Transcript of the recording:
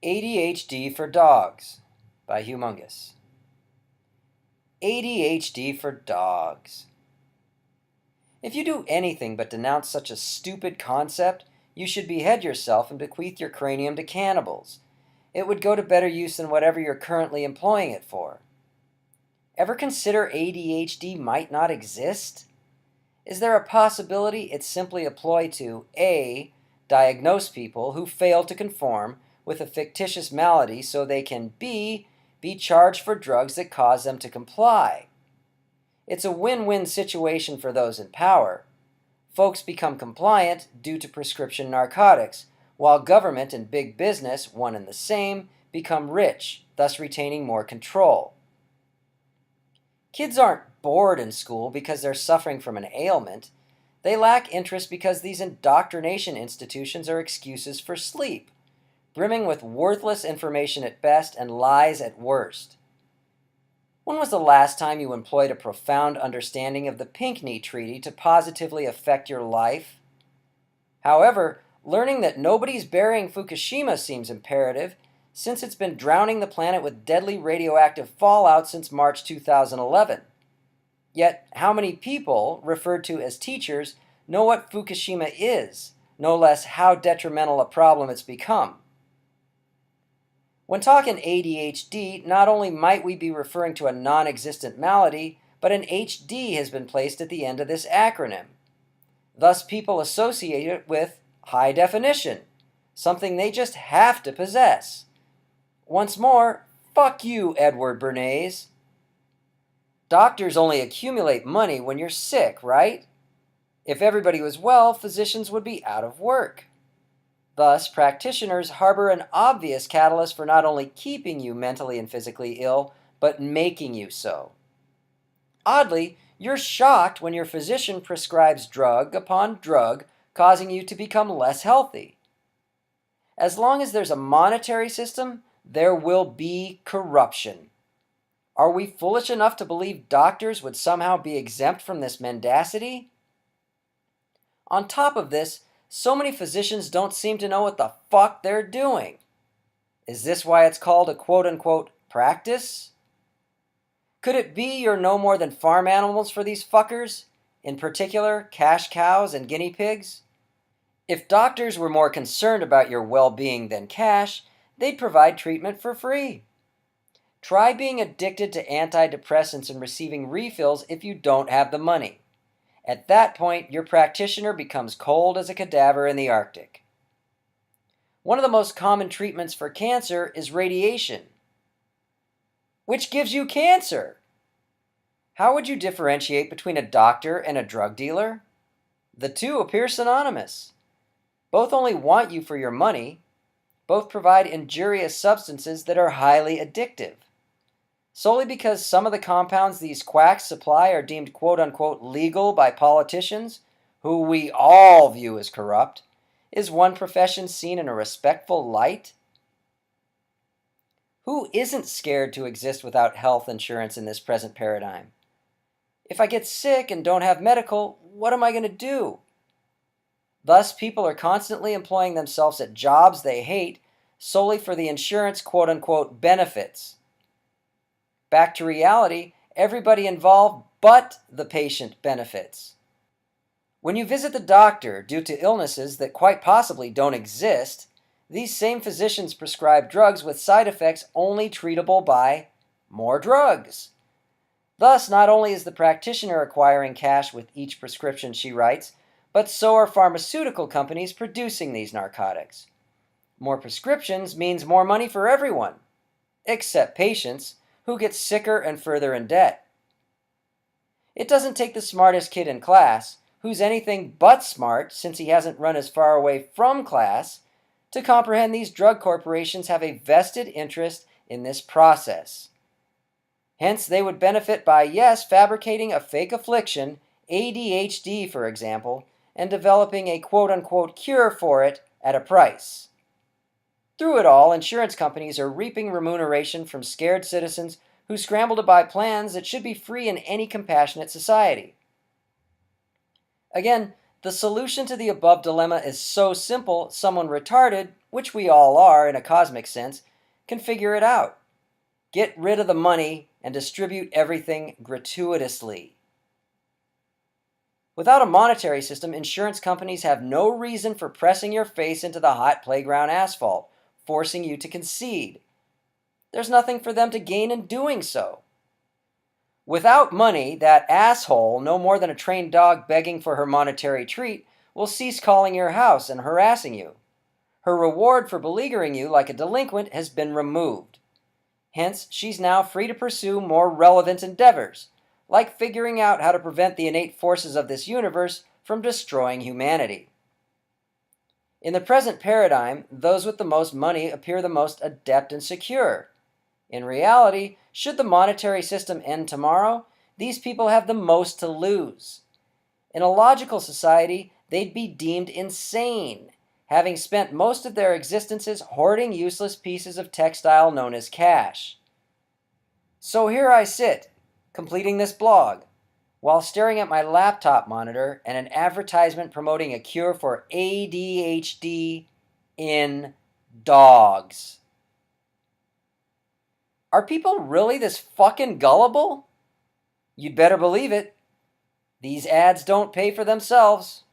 ADHD for Dogs by Humongous. ADHD for dogs. If you do anything but denounce such a stupid concept, you should behead yourself and bequeath your cranium to cannibals. It would go to better use than whatever you're currently employing it for. Ever consider ADHD might not exist? Is there a possibility it's simply a ploy to A. Diagnose people who fail to conform with a fictitious malady so they can B. Be charged for drugs that cause them to comply? It's a win-win situation for those in power. Folks become compliant due to prescription narcotics, while government and big business, one and the same, become rich, thus retaining more control. Kids aren't bored in school because they're suffering from an ailment. They lack interest because these indoctrination institutions are excuses for sleep, brimming with worthless information at best and lies at worst. When was the last time you employed a profound understanding of the Pinckney Treaty to positively affect your life? However, learning that nobody's burying Fukushima seems imperative, since it's been drowning the planet with deadly radioactive fallout since March 2011. Yet, how many people, referred to as teachers, know what Fukushima is, no less how detrimental a problem it's become? When talking ADHD, not only might we be referring to a non-existent malady, but an HD has been placed at the end of this acronym. Thus, people associate it with high definition, something they just have to possess. Once more, fuck you, Edward Bernays. Doctors only accumulate money when you're sick, right? If everybody was well, physicians would be out of work. Thus, practitioners harbor an obvious catalyst for not only keeping you mentally and physically ill, but making you so. Oddly, you're shocked when your physician prescribes drug upon drug, causing you to become less healthy. As long as there's a monetary system, there will be corruption. Are we foolish enough to believe doctors would somehow be exempt from this mendacity? On top of this, so many physicians don't seem to know what the fuck they're doing. Is this why it's called a quote-unquote practice? Could it be you're no more than farm animals for these fuckers? In particular, cash cows and guinea pigs? If doctors were more concerned about your well-being than cash, they'd provide treatment for free. Try being addicted to antidepressants and receiving refills if you don't have the money. At that point, your practitioner becomes cold as a cadaver in the Arctic. One of the most common treatments for cancer is radiation, which gives you cancer. How would you differentiate between a doctor and a drug dealer? The two appear synonymous. Both only want you for your money. Both provide injurious substances that are highly addictive. Solely because some of the compounds these quacks supply are deemed quote-unquote legal by politicians, who we all view as corrupt, is one profession seen in a respectful light? Who isn't scared to exist without health insurance in this present paradigm? If I get sick and don't have medical, what am I going to do? Thus, people are constantly employing themselves at jobs they hate solely for the insurance quote-unquote benefits. Back to reality, everybody involved but the patient benefits. When you visit the doctor due to illnesses that quite possibly don't exist, these same physicians prescribe drugs with side effects only treatable by more drugs. Thus, not only is the practitioner acquiring cash with each prescription she writes, but so are pharmaceutical companies producing these narcotics. More prescriptions means more money for everyone, except patients, who get sicker and further in debt. It doesn't take the smartest kid in class, who's anything but smart since he hasn't run as far away from class, to comprehend these drug corporations have a vested interest in this process. Hence, they would benefit by, yes, fabricating a fake affliction, ADHD for example, and developing a quote-unquote cure for it at a price. Through it all, insurance companies are reaping remuneration from scared citizens who scramble to buy plans that should be free in any compassionate society. Again, The solution to the above dilemma is so simple, someone retarded, which we all are in a cosmic sense, can figure it out. Get rid of the money and distribute everything gratuitously. Without a monetary system, insurance companies have no reason for pressing your face into the hot playground asphalt, forcing you to concede. There's nothing for them to gain in doing so. Without money, that asshole, no more than a trained dog begging for her monetary treat, will cease calling your house and harassing you. Her reward for beleaguering you like a delinquent has been removed. Hence, she's now free to pursue more relevant endeavors, like figuring out how to prevent the innate forces of this universe from destroying humanity. In the present paradigm, those with the most money appear the most adept and secure. In reality, should the monetary system end tomorrow, these people have the most to lose. In a logical society, they'd be deemed insane, having spent most of their existences hoarding useless pieces of textile known as cash. So here I sit, completing this blog, while staring at my laptop monitor and an advertisement promoting a cure for ADHD in dogs. Are people really this fucking gullible? You'd better believe it. These ads don't pay for themselves.